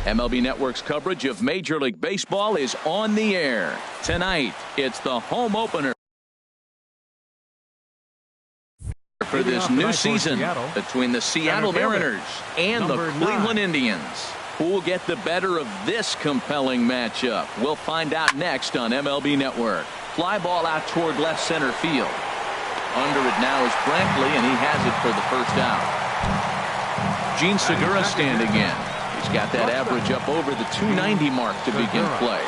MLB Network's coverage of Major League Baseball is on the air. Tonight, it's the home opener for this new season between the Seattle Mariners and the Cleveland Indians. Who will get the better of this compelling matchup? We'll find out next on MLB Network. Fly ball out toward left center field. Under it now is Brantley, and he has it for the first out. Gene Segura standing in. He's got that average up over the 290 mark to begin play.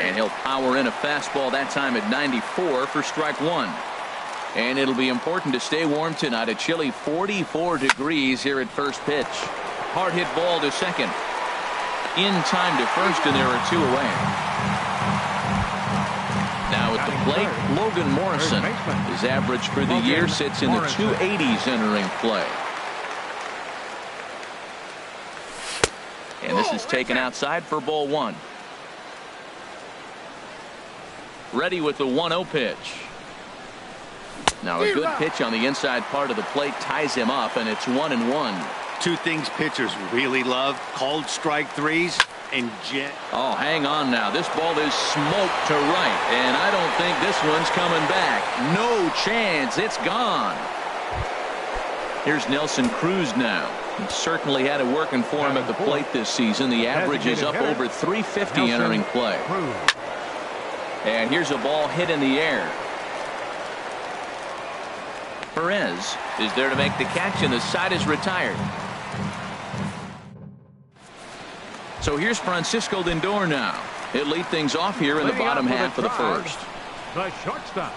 And he'll power in a fastball that time at 94 for strike one. And it'll be important to stay warm tonight. A chilly 44 degrees here at first pitch. Hard hit ball to second. In time to first, and there are two away. Now at the plate, Logan Morrison. His average for the year sits in the 280s entering play. And this is taken outside for ball one. Ready with the 1-0 pitch. Now a good pitch on the inside part of the plate ties him up, and it's 1-1. Two things pitchers really love: cold strike threes and jet. Oh, hang on now. This ball is smoked to right, and I don't think this one's coming back. No chance. It's gone. Here's Nelson Cruz now. He certainly had it working for him at the plate this season. The average is up over 350 entering play. And here's a ball hit in the air. Perez is there to make the catch, and the side is retired. So here's Francisco Lindor now. He'll lead things off here in the bottom half of the first. The shortstop,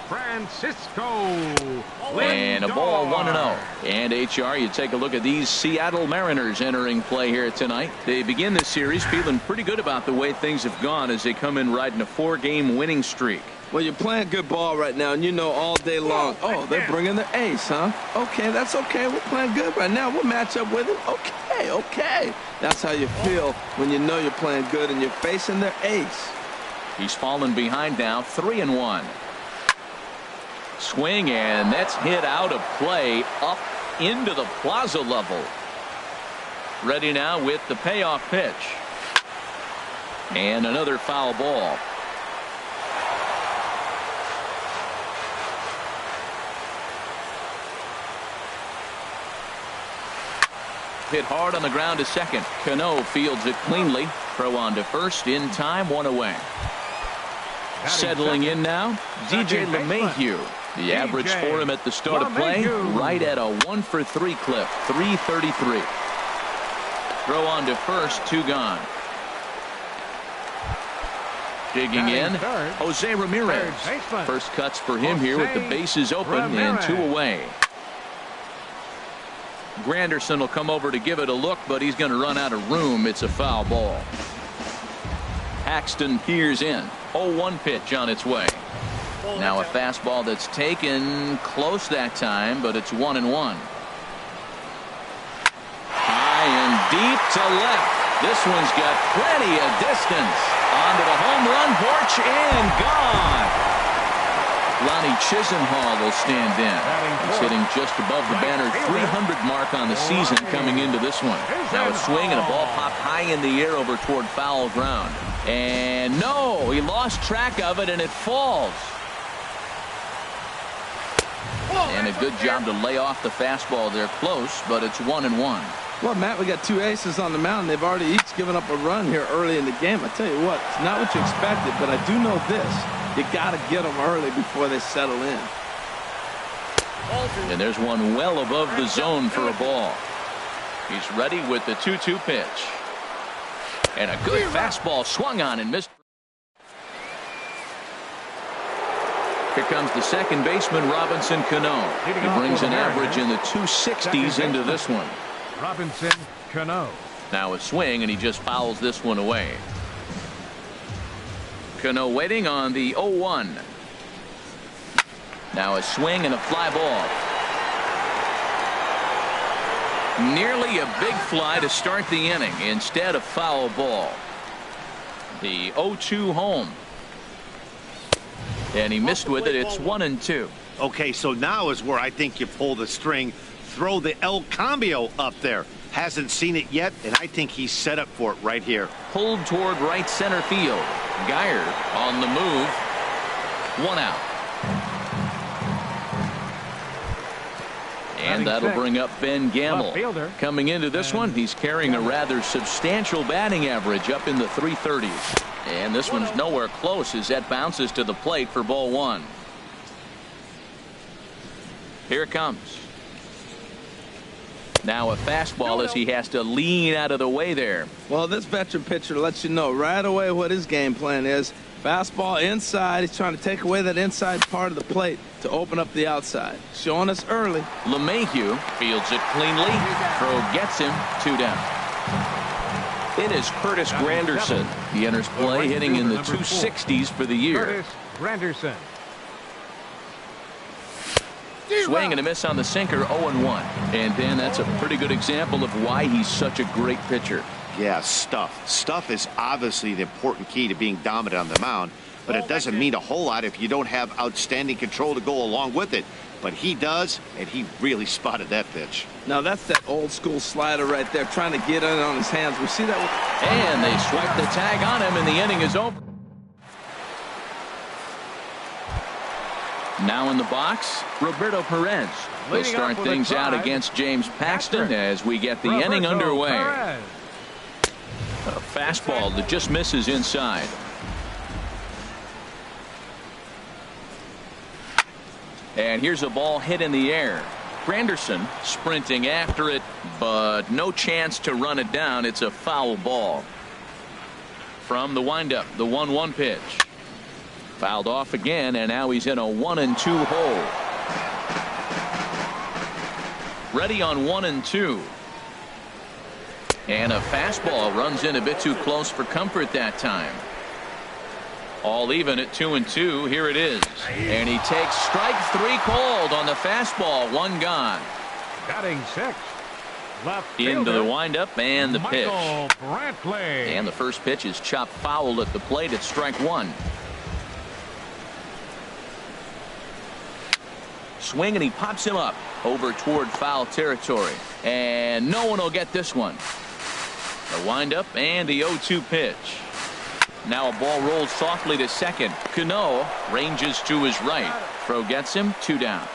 Francisco Lindor. And a ball 1-0. And HR, you take a look at these Seattle Mariners entering play here tonight. They begin this series feeling pretty good about the way things have gone as they come in riding a 4-game winning streak. Well, you're playing good ball right now, and you know all day long, oh, they're bringing the ace, huh? Okay, that's okay. We're playing good right now. We'll match up with it. Okay, okay. That's how you feel when you know you're playing good and you're facing their ace. He's fallen behind now, 3-1. Swing, and that's hit out of play up into the plaza level. Ready now with the payoff pitch. And another foul ball. Hit hard on the ground to second. Cano fields it cleanly. Throw on to first in time, one away. Settling in now, DJ LeMahieu. The average for him at the start of play, right at a 1-for-3 clip, 333. Throw on to first, two gone. Digging in, Jose Ramirez. First cuts for him here with the bases open and two away. Granderson will come over to give it a look, but he's going to run out of room. It's a foul ball. Paxton peers in. 0-1 pitch on its way. Now a fastball that's taken close that time, but it's 1-1. High and deep to left. This one's got plenty of distance. Onto the home run porch and gone. Lonnie Chisenhall will stand in. He's hitting just above the banner 300 mark on the season coming into this one. Now a swing and a ball popped high in the air over toward foul ground. And no, he lost track of it and it falls. And a good job to lay off the fastball there close, but it's 1-1. Well, Matt, we got two aces on the mound. They've already each given up a run here early in the game. I tell you what, it's not what you expected, but I do know this. You got to get them early before they settle in. And there's one well above the zone for a ball. He's ready with the 2-2 pitch. And a good fastball swung on and missed. Here comes the second baseman, Robinson Cano. He brings an average in the 260s into this one. Robinson Cano. Now a swing, and he just fouls this one away. Cano waiting on the 0-1. Now a swing and a fly ball. Nearly a big fly to start the inning. Instead, a foul ball. The 0-2 home. And he missed with it. It's 1-2. Okay, so now is where I think you pull the string. Throw the El Cambio up there. Hasn't seen it yet, and I think he's set up for it right here. Pulled toward right center field. Geyer on the move. 1 out. And that'll bring up Ben Gamble. Coming into this one, he's carrying a rather substantial batting average up in the 330s. And this one's nowhere close as that bounces to the plate for ball 1. Here it comes. Now a fastball as he has to lean out of the way there. Well, this veteran pitcher lets you know right away what his game plan is. Fastball inside. He's trying to take away that inside part of the plate to open up the outside. Showing us early. LeMahieu fields it cleanly. Throw gets him. 2 down. It is Curtis Granderson. He enters play hitting in the 260s for the year. Curtis Granderson. Swing and a miss on the sinker, 0-1. And Dan, that's a pretty good example of why he's such a great pitcher. Yeah, stuff. Stuff is obviously the important key to being dominant on the mound, but it doesn't mean a whole lot if you don't have outstanding control to go along with it. But he does, and he really spotted that pitch. Now that's that old school slider right there, trying to get it on his hands. We see that. And they swipe the tag on him, and the inning is over. Now in the box, Roberto Perez will start things out against James Paxton as we get the inning underway. A fastball that just misses inside. And here's a ball hit in the air. Granderson sprinting after it, but no chance to run it down. It's a foul ball. From the windup, the 1-1 pitch. Fouled off again, and now he's in a 1-2 hole. Ready on 1-2. And a fastball runs in a bit too close for comfort that time. All even at 2-2. Here it is. And he takes strike 3 called on the fastball. 1 gone. Batting 6. Left into the windup and the pitch. Brantley. And the first pitch is chopped foul at the plate at strike 1. Swing and he pops him up over toward foul territory. And no one will get this one. The windup and the 0-2 pitch. Now a ball rolls softly to second. Cano ranges to his right. Throw gets him. 2 down.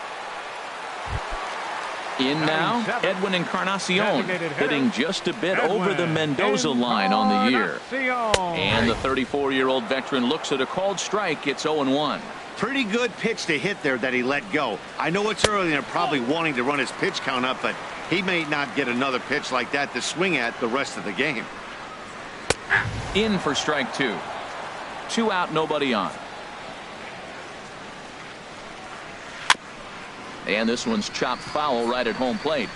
In now, Edwin Encarnacion hitting just a bit over the Mendoza line on the year. And the 34-year-old veteran looks at a called strike. It's 0-1. Pretty good pitch to hit there that he let go. I know it's early and they're probably wanting to run his pitch count up, but he may not get another pitch like that to swing at the rest of the game. In for strike 2. 2 out, nobody on. And this one's chopped foul right at home plate.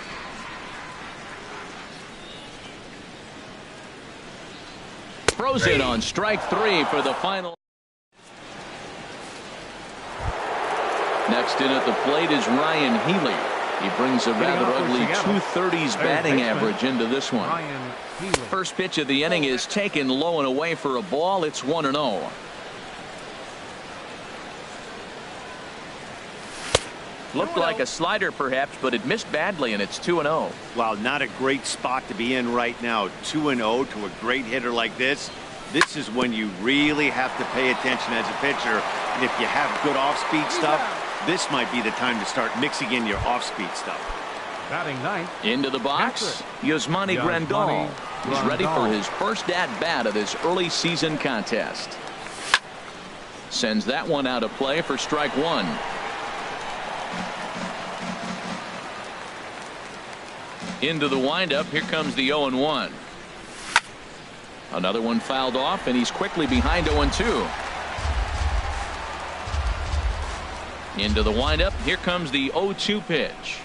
Throws it on strike 3 for the final. Next in at the plate is Ryan Healy. He brings a rather ugly 230s batting average into this one. First pitch of the inning is taken low and away for a ball. It's 1-0. Looked like a slider perhaps, but it missed badly, and it's 2-0. Wow, not a great spot to be in right now. 2-0 to a great hitter like this. This is when you really have to pay attention as a pitcher. And if you have good off-speed stuff, this might be the time to start mixing in your off-speed stuff. Batting 9th. Into the box, Yasmani Grandal. He's ready for his first at-bat of this early season contest. Sends that one out of play for strike 1. Into the windup. Here comes the 0-1. Another one fouled off, and he's quickly behind 0-2. Into the windup. Here comes the 0-2 pitch.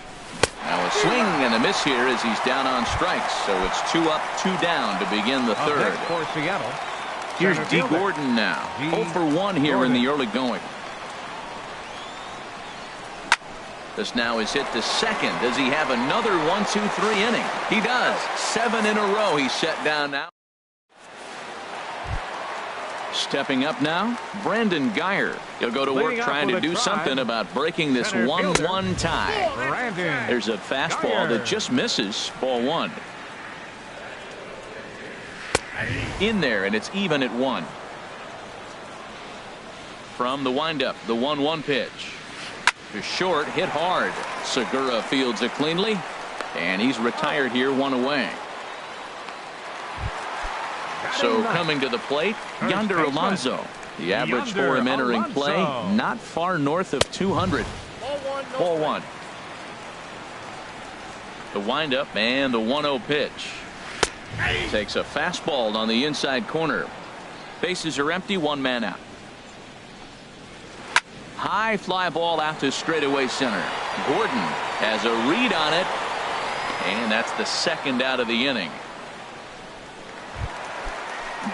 Now a swing and a miss here as he's down on strikes. So it's 2 up, 2 down to begin the third. For Seattle. Here's D. Gordon now. 0 for 1 here in the early going. This now is hit to second. Does he have another 1-2-3 inning? He does. 7 in a row. He's set down now. Stepping up now, Brandon Geyer. He'll go to work trying to do something about breaking this 1-1 tie. There's a fastball that just misses. Ball 1. In there, and it's even at 1. From the windup, the 1-1 pitch. To short, hit hard. Segura fields it cleanly, and he's retired here, 1 away. So coming to the plate, Yonder Alonso. The average for him entering play, not far north of 200. Ball 1. The windup and the 1-0 pitch. Takes a fastball on the inside corner. Bases are empty, 1 man out. High fly ball out to straightaway center. Gordon has a read on it, and that's the 2nd out of the inning.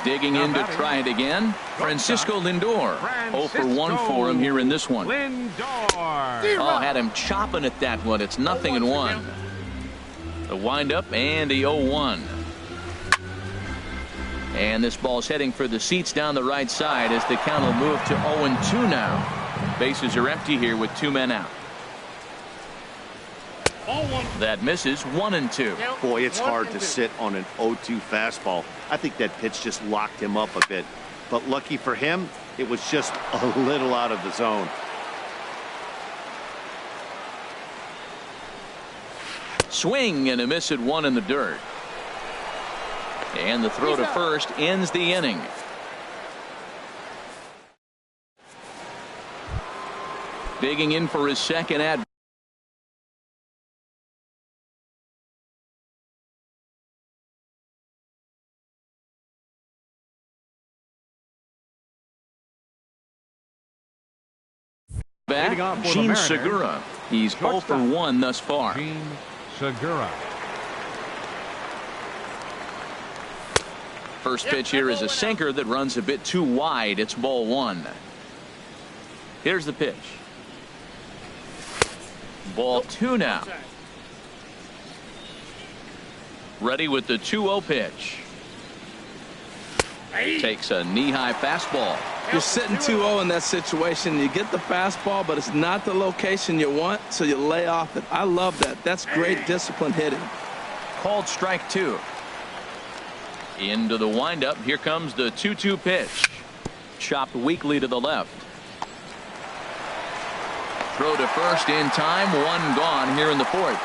Digging in to try it again, Francisco Lindor. 0 for 1 for him here in this one. Oh, had him chopping at that one. It's 0-1. The windup and the 0-1. And this ball's heading for the seats down the right side as the count will move to 0-2 now. Bases are empty here with 2 men out. That misses, 1-2. Boy, it's hard to sit on an 0-2 fastball. I think that pitch just locked him up a bit. But lucky for him, it was just a little out of the zone. Swing and a miss at 1 in the dirt. And the throw to first ends the inning. Digging in for his 2nd at. Back, Gene Segura. He's 0 for 1 thus far. Gene Segura. First pitch here is a sinker that runs a bit too wide. It's ball 1. Here's the pitch. Ball 2 now. Ready with the 2-0 pitch. Takes a knee-high fastball. You're sitting 2-0 in that situation. You get the fastball, but it's not the location you want, so you lay off it. I love that. That's great disciplined hitting. Called strike 2. Into the windup. Here comes the 2-2 pitch. Chopped weakly to the left. Throw to first in time. 1 gone here in the 4th.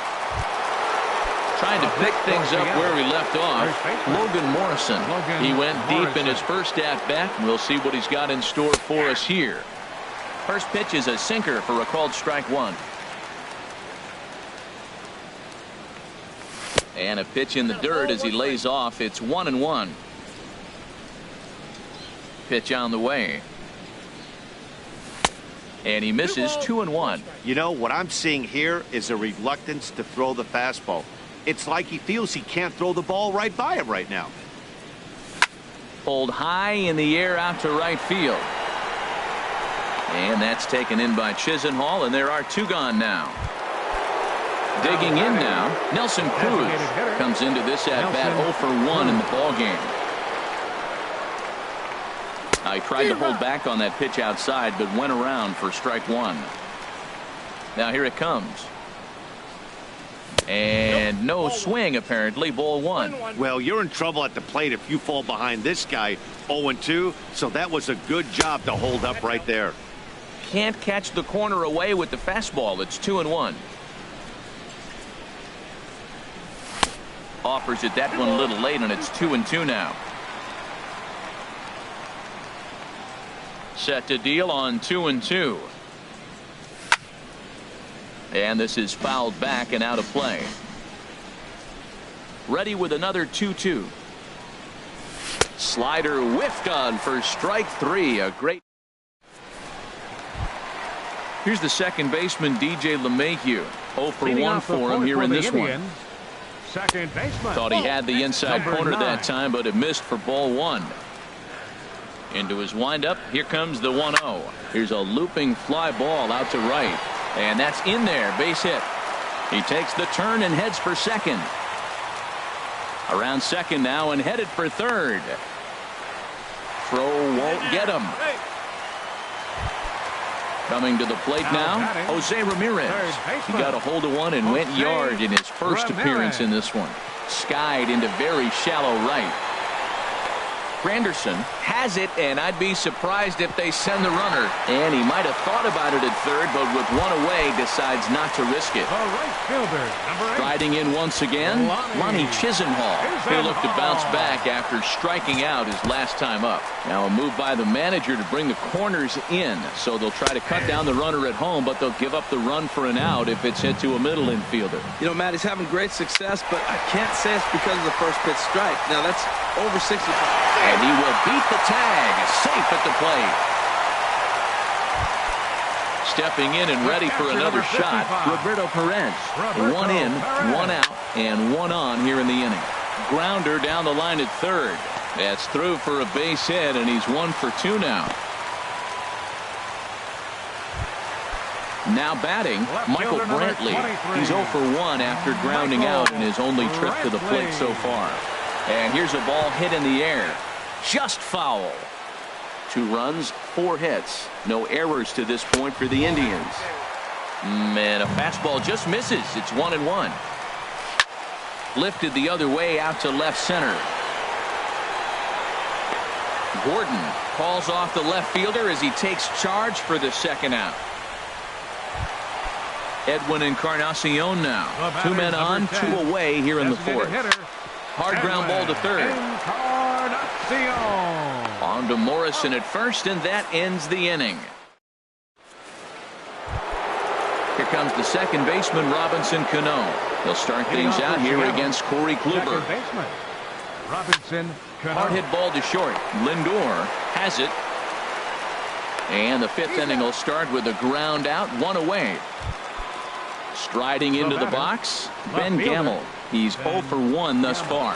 Trying to pick things up where he left off. Logan Morrison. He went deep in his first at-bat. We'll see what he's got in store for us here. First pitch is a sinker for a called strike 1. And a pitch in the dirt as he lays off. It's 1-1. Pitch on the way. And he misses, 2-1. You know, what I'm seeing here is a reluctance to throw the fastball. It's like he feels he can't throw the ball right by him right now. Pulled high in the air out to right field. And that's taken in by Chisenhall, and there are 2 gone now. Digging in now, Nelson Cruz comes into this at-bat 0 for 1 in the ballgame. He tried to hold back on that pitch outside, but went around for strike 1. Now here it comes. And no swing, apparently. Ball 1. Well, you're in trouble at the plate if you fall behind this guy 0-2, so that was a good job to hold up right there. Can't catch the corner away with the fastball. It's 2-1. Offers it that one a little late, and it's 2-2 now. Set to deal on 2-2. And this is fouled back and out of play. Ready with another 2-2. Slider whiffed on for strike 3. A great. Here's the second baseman, DJ LeMahieu. 0 for 1 for him here in this one. Second baseman. Thought he had the inside corner that time, but it missed for ball 1. Into his windup. Here comes the 1-0. Here's a looping fly ball out to right. And that's in there. Base hit. He takes the turn and heads for second. Around second now and headed for third. Throw won't get him. Coming to the plate now, Jose Ramirez. He got a hold of one and went yard in his first appearance in this one. Skied into very shallow right. Granderson has it, and I'd be surprised if they send the runner. And he might have thought about it at third, but with one away, decides not to risk it. The right fielder, number 8. Striding in once again, Lonnie Chisenhall. He'll look to bounce back after striking out his last time up. Now a move by the manager to bring the corners in, so they'll try to cut down the runner at home, but they'll give up the run for an out if it's hit to a middle infielder. You know, Matt, he's having great success, but I can't say it's because of the first pitch strike. Now, that's over 65. And he will beat the tag, safe at the plate. Stepping in and ready for another shot, Roberto Perez. One in, one out, and one on here in the inning. Grounder down the line at third. That's through for a base hit, and he's 1 for 2 now. Now batting, Michael Brantley. He's 0 for 1 after grounding out in his only trip to the plate so far. And here's a ball hit in the air. Just foul. 2 runs, 4 hits. No errors to this point for the Indians. And a fastball just misses. It's 1-1. Lifted the other way out to left center. Gordon calls off the left fielder as he takes charge for the second out. Edwin Encarnacion now. 2 men on, 2 away here in the fourth. Hard ground ball to third. On to Morrison at first, and that ends the inning. Here comes the second baseman, Robinson Cano. He'll start things out here against Corey Kluber. Robinson Cano. Hard hit ball to short. Lindor has it. And the 5th inning will start with a ground out, 1 away. Striding into the box, Ben Gamel. He's 0 for 1 thus far.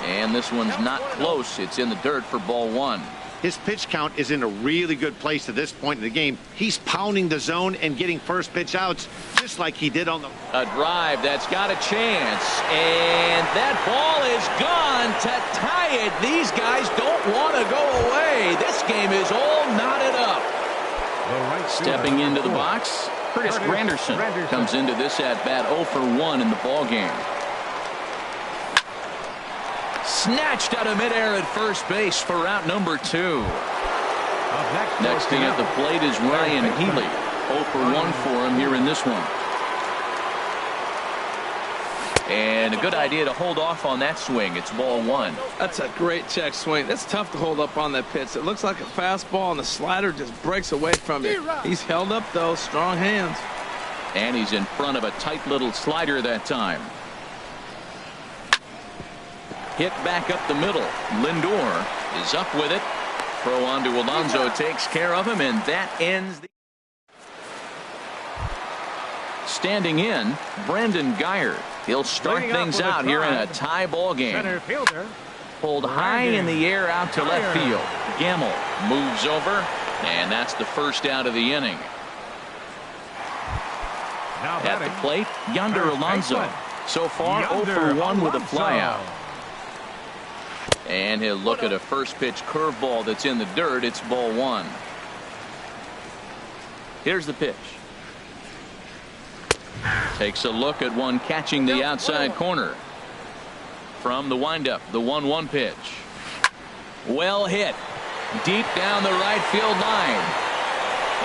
And this one's not close. It's in the dirt for ball 1. His pitch count is in a really good place at this point in the game. He's pounding the zone and getting first pitch outs just like he did on the... A drive that's got a chance. And that ball is gone to tie it. These guys don't want to go away. This game is all knotted up. Stepping into the box, Curtis Granderson comes into this at-bat 0 for 1 in the ballgame. Snatched out of midair at first base for out number 2. Next in at the plate is Ryan Healy. 0 for 1 for him here in this one. And a good idea to hold off on that swing. It's ball 1. That's a great check swing. That's tough to hold up on that pitch. It looks like a fastball, and the slider just breaks away from it. He's held up, though. Strong hands. And he's in front of a tight little slider that time. Hit back up the middle. Lindor is up with it. Throw on to Alonso takes care of him, and that ends the... Standing in, Brandon Guyer. He'll start things out here in a tie ball game. Center fielder. Pulled high in the air out to left field. Gamel moves over, and that's the first out of the inning. At the plate, Yonder Alonso. So far, 0 for 1 with a flyout. And he'll look at a first pitch curveball that's in the dirt. It's ball 1. Here's the pitch. Takes a look at one catching the outside corner. From the windup, the 1-1 pitch. Well hit. Deep down the right field line.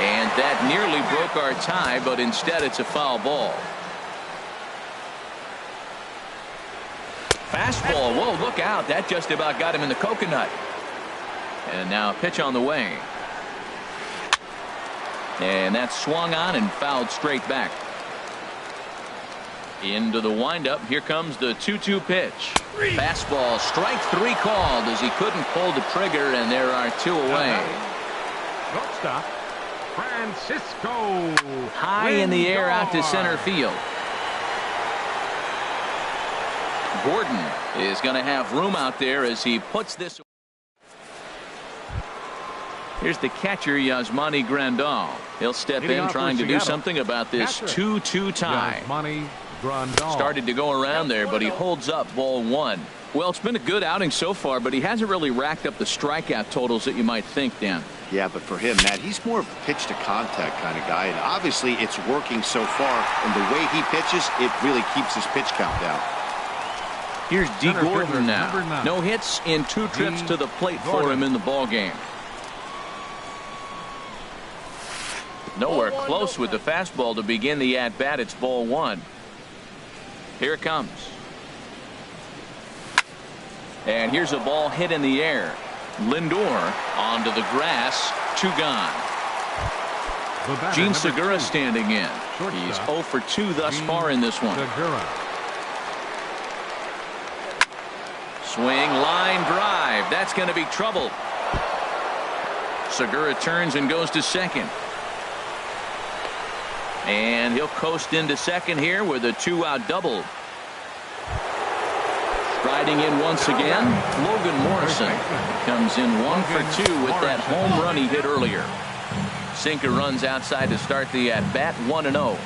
And that nearly broke our tie, but instead it's a foul ball. Fastball. Whoa, look out. That just about got him in the coconut. And now a pitch on the way. And that's swung on and fouled straight back. Into the windup. Here comes the 2-2 pitch. Fastball. Strike 3 called as he couldn't pull the trigger, and there are 2 away. Shortstop, Francisco. High in the air out to center field. Gordon is going to have room out there as he puts this. Here's the catcher, Yasmani Grandal. He'll step in trying to do something about this 2-2 tie. Started to go around there, but he holds up ball 1. Well, it's been a good outing so far, but he hasn't really racked up the strikeout totals that you might think, Dan. Yeah, but for him, Matt, he's more of a pitch to contact kind of guy, and obviously it's working so far, and the way he pitches, it really keeps his pitch count down. Here's D. Center Gordon fielder, now. number 9. No hits in 2 trips D. to the plate for Gordon. him in the ball game. Nowhere close with the fastball to begin the at-bat. It's ball 1. Here it comes. And here's a ball hit in the air. Lindor onto the grass. 2 gone. The batter, Gene number Segura 2. standing in. Shortstop. He's 0 for 2 thus Gene far in this one. Segura. Swing, line drive. That's going to be trouble. Segura turns and goes to second. And he'll coast into second here with a 2-out double. Striding in once again, Logan Morrison comes in 1 for 2 with that home run he hit earlier. Sinker runs outside to start the at-bat, 1-0.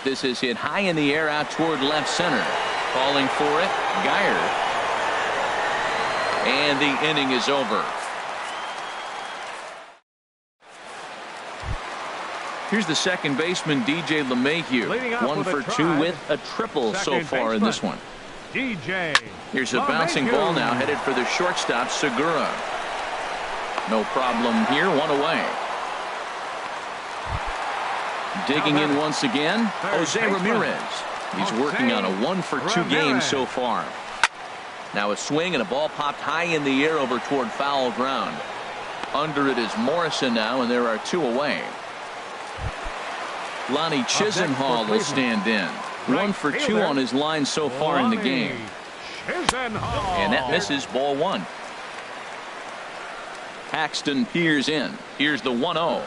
This is hit high in the air out toward left center. Calling for it, Geyer. And the inning is over. Here's the second baseman, DJ LeMahieu. 1 for 2 with a triple so far in this one. DJ. Here's a bouncing ball now headed for the shortstop, Segura. No problem here, 1 away. Digging in once again, Jose Ramirez. He's working on a 1 for 2 game so far. Now a swing and a ball popped high in the air over toward foul ground. Under it is Morrison now, and there are 2 away. Lonnie Chisenhall will stand in. 1 for 2 on his line so far in the game. And that misses, ball 1. Paxton peers in. Here's the 1-0.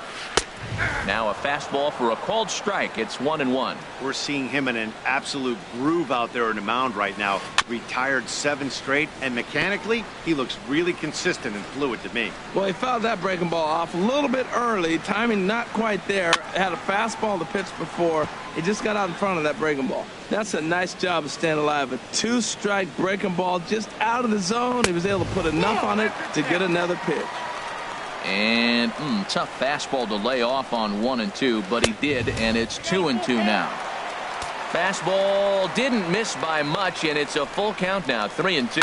Now a fastball for a called strike. It's 1-1. We're seeing him in an absolute groove out there on the mound right now. Retired 7 straight, and mechanically, he looks really consistent and fluid to me. Well, he fouled that breaking ball off a little bit early. Timing not quite there. Had a fastball to pitch before. He just got out in front of that breaking ball. That's a nice job of staying alive. A 2-strike breaking ball just out of the zone. He was able to put enough on it to get another pitch. And tough fastball to lay off on 1 and 2, but he did, and it's 2 and 2 now. Fastball didn't miss by much, and it's a full count now, 3 and 2.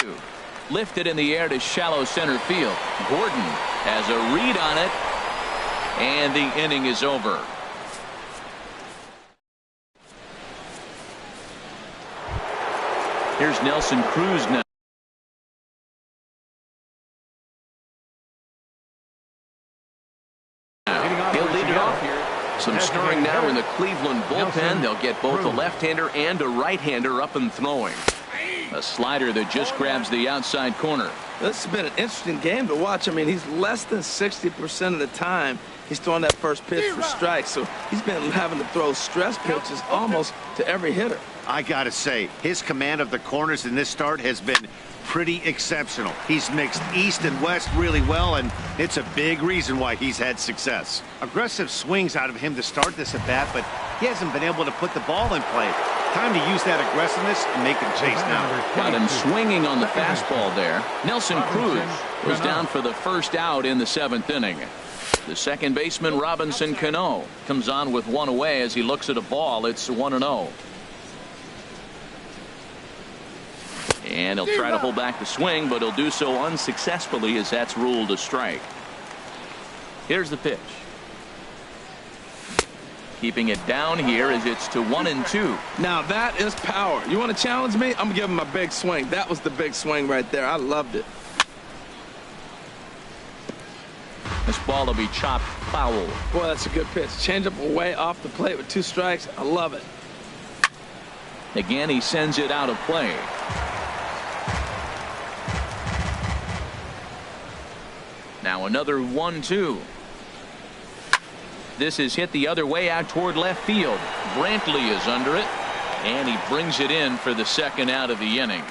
Lifted in the air to shallow center field. Gordon has a read on it, and the inning is over. Here's Nelson Cruz now. He'll lead it off here. Some stirring now in the Cleveland bullpen. They'll get both a left-hander and a right-hander up and throwing. A slider that just grabs the outside corner. This has been an interesting game to watch. I mean, he's less than 60% of the time he's throwing that first pitch for strikes. So he's been having to throw stress pitches almost to every hitter. I got to say, his command of the corners in this start has been pretty exceptional. He's mixed east and west really well, and it's a big reason why he's had success. Aggressive swings out of him to start this at bat, but he hasn't been able to put the ball in play. Time to use that aggressiveness and make him chase now. Got him swinging on the fastball there. Nelson Cruz was down for the first out in the 7th inning. The second baseman, Robinson Cano, comes on with 1 away as he looks at a ball. It's 1-0. And he'll try to hold back the swing, but he'll do so unsuccessfully as that's ruled a strike. Here's the pitch. Keeping it down here as it's to 1 and 2. Now that is power. You want to challenge me? I'm going to give him a big swing. That was the big swing right there. I loved it. This ball will be chopped foul. Boy, that's a good pitch. Change up away off the plate with 2 strikes. I love it. Again, he sends it out of play. Now another 1-2. This is hit the other way out toward left field. Brantley is under it, and he brings it in for the second out of the inning.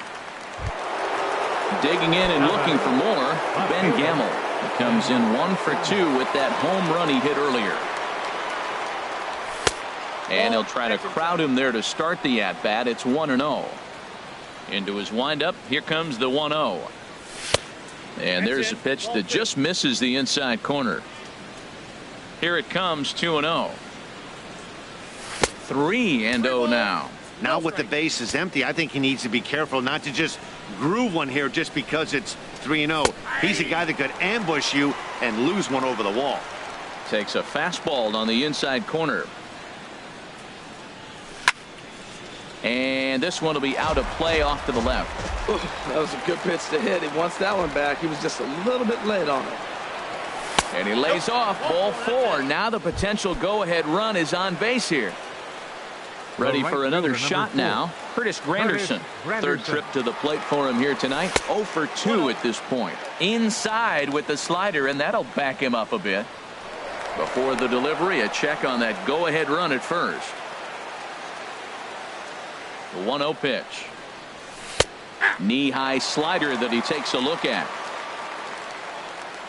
Digging in and looking for more, Ben Gamel. He comes in 1 for 2 with that home run he hit earlier. And he'll try to crowd him there to start the at-bat. It's 1-0. Into his windup, here comes the 1-0. And there's a pitch that just misses the inside corner. Here it comes, 2-0. 3-0 now. Now with the base is empty, I think he needs to be careful not to just groove one here just because it's 3-0. He's a guy that could ambush you and lose one over the wall. Takes a fastball on the inside corner. And this one will be out of play off to the left. Ooh, that was a good pitch to hit. He wants that one back. He was just a little bit late on it. And he lays off ball 4. Now the potential go-ahead run is on base here. Ready for another shot now. Curtis Granderson. Third trip to the plate for him here tonight. 0 for 2 at this point. Inside with the slider, and that'll back him up a bit. Before the delivery, a check on that go-ahead run at first. The 1-0 pitch. Knee-high slider that he takes a look at.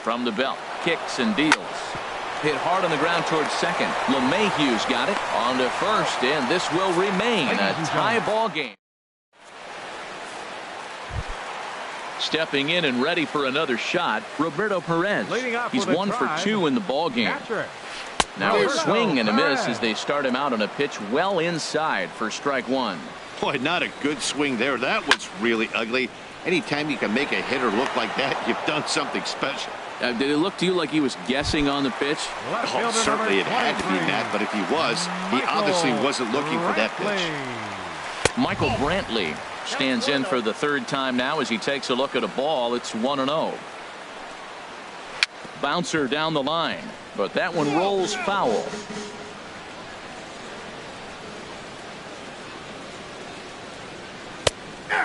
From the belt, kicks and deals. Hit hard on the ground towards second. LeMahieu's got it on to first, and this will remain a tie ball game. Stepping in and ready for another shot, Roberto Perez. He's 1 for 2 in the ball game. Now a swing and a miss as they start him out on a pitch well inside for strike 1. Boy, not a good swing there. That was really ugly. Anytime you can make a hitter look like that, you've done something special. Did it look to you like he was guessing on the pitch? Oh, certainly it had to be that, but if he was, he obviously wasn't looking for that pitch. Michael Brantley stands in for the third time now as he takes a look at a ball. It's 1-0. Bouncer down the line, but that one rolls foul.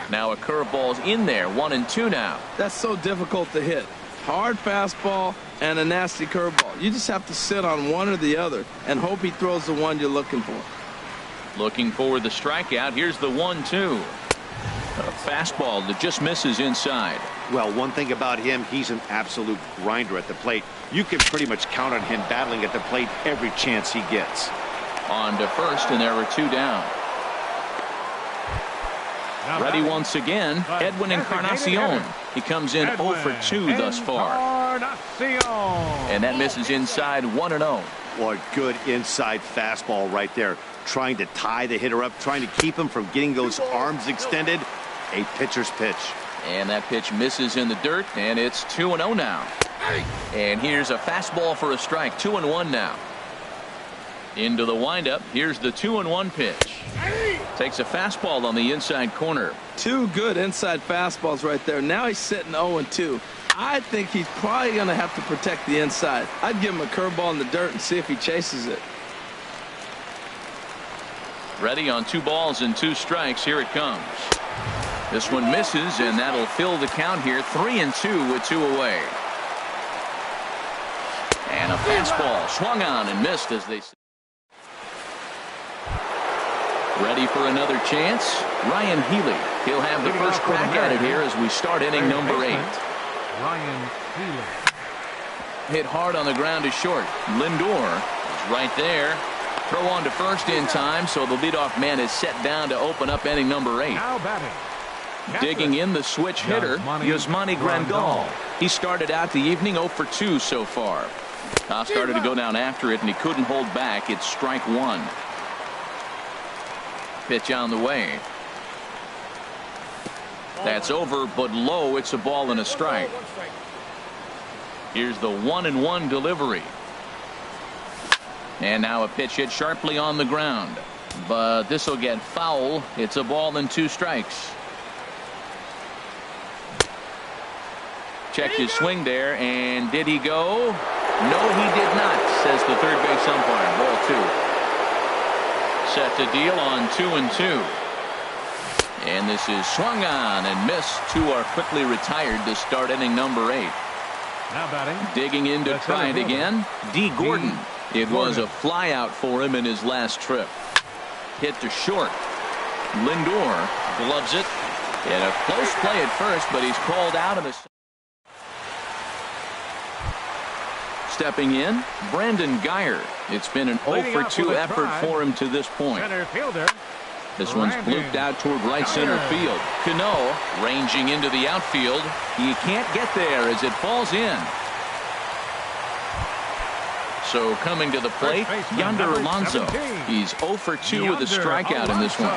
Now a curveball's in there. 1-2 now. That's so difficult to hit. Hard fastball and a nasty curveball. You just have to sit on one or the other and hope he throws the one you're looking for. Looking for the strikeout. Here's the 1-2. A fastball that just misses inside. Well, one thing about him, he's an absolute grinder at the plate. You can pretty much count on him battling at the plate every chance he gets. On to first, and there are 2 down. Ready once again, Edwin Encarnacion. He comes in 0 for 2 thus far. And that misses inside 1-0. Boy, good inside fastball right there. Trying to tie the hitter up, trying to keep him from getting those arms extended. A pitcher's pitch. And that pitch misses in the dirt, and it's 2-0 now. And here's a fastball for a strike. 2-1 now. Into the windup. Here's the 2-1 pitch. Takes a fastball on the inside corner. 2 good inside fastballs right there. Now he's sitting 0-2. I think he's probably going to have to protect the inside. I'd give him a curveball in the dirt and see if he chases it. Ready on 2 balls and 2 strikes. Here it comes. This one misses, and that'll fill the count here. 3-2 with 2 away. And a fastball swung on and missed, as they say. Ready for another chance. Ryan Healy. He'll have the first crack at it here as we start inning number 8. Ryan Healy. Hit hard on the ground to short. Lindor is right there. Throw on to first in time, so the leadoff man is set down to open up inning number 8. Now batting. Digging in the switch hitter, Yasmani Grandal. He started out the evening 0 for 2 so far. Now started to go down after it, and he couldn't hold back. It's strike 1. Pitch on the way. That's over, but low. It's a ball and a strike. Here's the 1-1 delivery. And now a pitch hit sharply on the ground. But this will get foul. It's a ball and 2 strikes. Checked his swing there, and did he go? No, he did not, says the third base umpire. Ball 2. Set to deal on 2-2. And this is swung on and missed. 2 are quickly retired to start inning number 8. Now batting. Digging in to try it again. D. Gordon. It was a fly out for him in his last trip. Hit to short. Lindor gloves it. And a close play at first, but he's called out of the. Stepping in, Brandon Geyer. It's been an 0 for 2 effort for him to this point. This one's blooped out toward right center field. Cano ranging into the outfield. He can't get there as it falls in. So coming to the plate, Yonder Alonso. He's 0 for 2 with a strikeout in this one.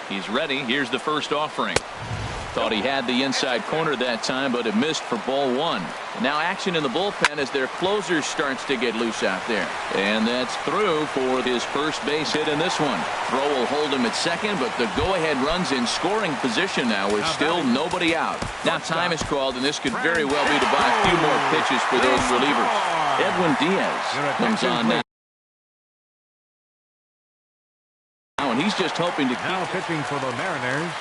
He's ready. Here's the first offering. Thought he had the inside corner that time, but it missed for ball 1. Now action in the bullpen as their closer starts to get loose out there. And that's through for his first base hit in this one. Throw will hold him at second, but the go-ahead runs in scoring position now with still nobody out. Now time is called, and this could very well be to buy a few more pitches for those relievers. Edwin Diaz comes on now. And he's just hoping to keep now pitching for the Mariners.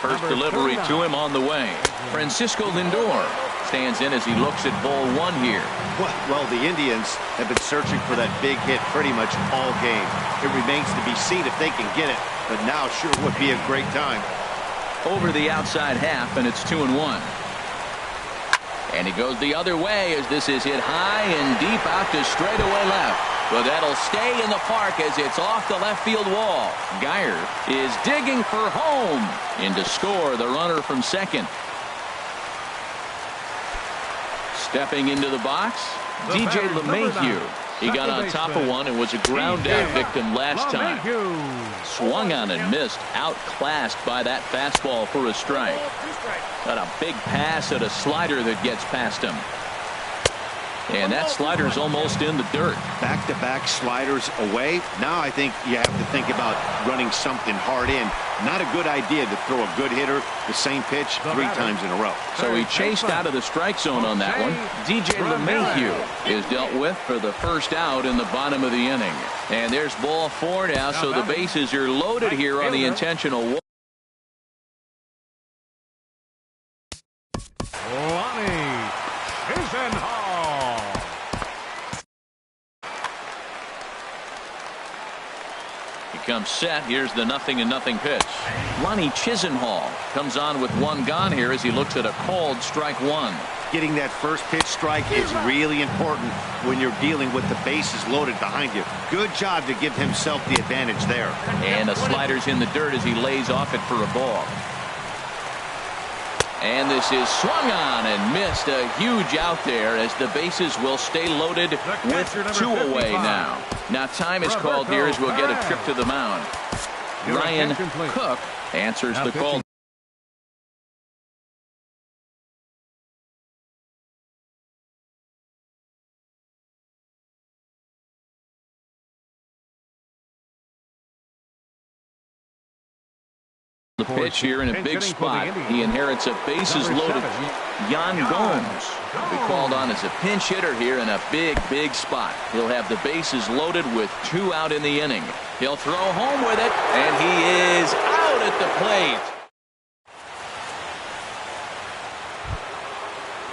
First delivery to him on the way. Francisco Lindor stands in as he looks at ball 1 here. Well, the Indians have been searching for that big hit pretty much all game. It remains to be seen if they can get it, but now sure would be a great time. Over the outside half, and it's 2-1. And he goes the other way as this is hit high and deep out to straightaway left. But that'll stay in the park as it's off the left field wall. Geyer is digging for home. In to score the runner from second. Stepping into the box, DJ LeMahieu. He got on top of one and was a ground out victim last time. Swung on and missed. Outclassed by that fastball for a strike. Got a big pass at a slider that gets past him. And that slider's almost in the dirt. Back-to-back sliders away. Now I think you have to think about running something hard in. Not a good idea to throw a good hitter the same pitch 3 times in a row. So he chased out of the strike zone on that one. DJ LeMahieu is dealt with for the first out in the bottom of the inning. And there's ball 4 now, so the bases are loaded here on the intentional walk. Comes set. Here's the 0-0 pitch. Lonnie Chisenhall comes on with 1 gone here as he looks at a called strike 1. Getting that first pitch strike is really important when you're dealing with the bases loaded behind you. Good job to give himself the advantage there. And the slider's in the dirt as he lays off it for a ball. And this is swung on and missed. A huge out there as the bases will stay loaded with 2 away now. Now time is called here as we'll get a trip to the mound. Ryan Cook answers the call. The pitch here in a big spot. He inherits a bases loaded Yan Gomes. Will be called on as a pinch hitter here in a big spot. He'll have the bases loaded with 2 out in the inning. He'll throw home with it, and he is out at the plate.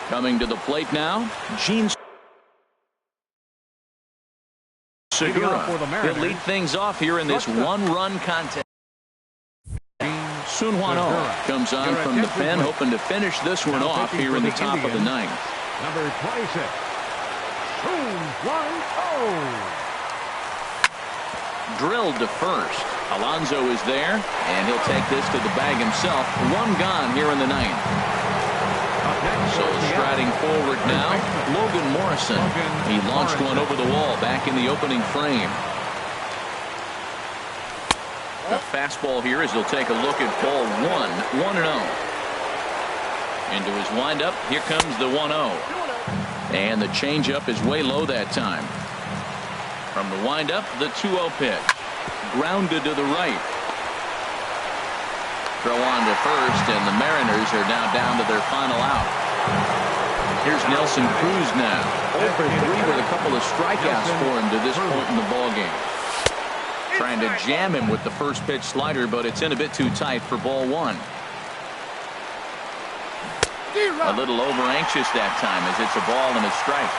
Coming to the plate now, Gene Segura. He'll lead things off here in this 1-run contest. Sun Hwan Oh comes on from the pen, hoping to finish this one off here in the top of the 9th. Number 26, Sun Hwan Oh. Drilled to first. Alonso is there, and he'll take this to the bag himself. 1 gone here in the 9th. So striding forward now, Logan Morrison. He launched one over the wall back in the opening frame. A fastball here as he'll take a look at ball 1, 1-0. Into his windup, here comes the 1-0. And the changeup is way low that time. From the windup, the 2-0 pitch. Grounded to the right. Throw on to first, and the Mariners are now down to their final out. Here's Nelson Cruz now. 0 for 3 with a couple of strikeouts for him to this point in the ballgame. Trying to jam him with the first pitch slider, but it's in a bit too tight for ball 1. A little over anxious that time as it's a ball and a strike.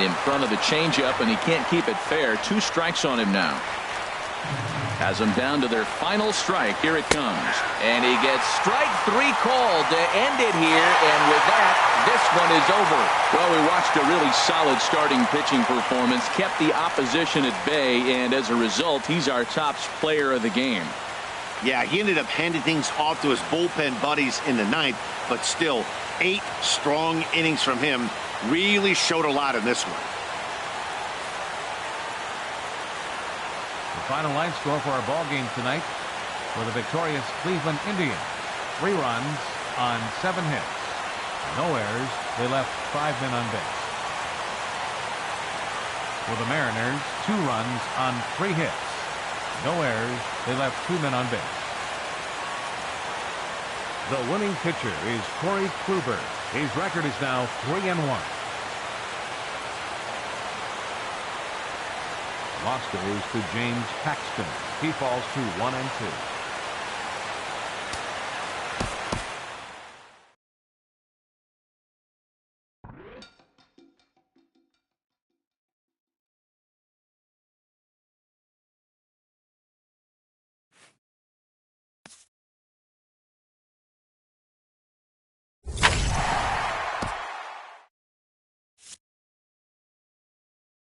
In front of the changeup, and he can't keep it fair. 2 strikes on him now. Has them down to their final strike. Here it comes. And he gets strike 3 called to end it here. And with that, this one is over. Well, we watched a really solid starting pitching performance, kept the opposition at bay, and as a result, he's our top player of the game. Yeah, he ended up handing things off to his bullpen buddies in the 9th, but still, 8 strong innings from him really showed a lot in this one. The final line score for our ball game tonight for the victorious Cleveland Indians. 3 runs on 7 hits. No errors. They left 5 men on base. For the Mariners, 2 runs on 3 hits. No errors. They left 2 men on base. The winning pitcher is Corey Kluber. His record is now 3-1. Loss goes to James Paxton. He falls to 1-2.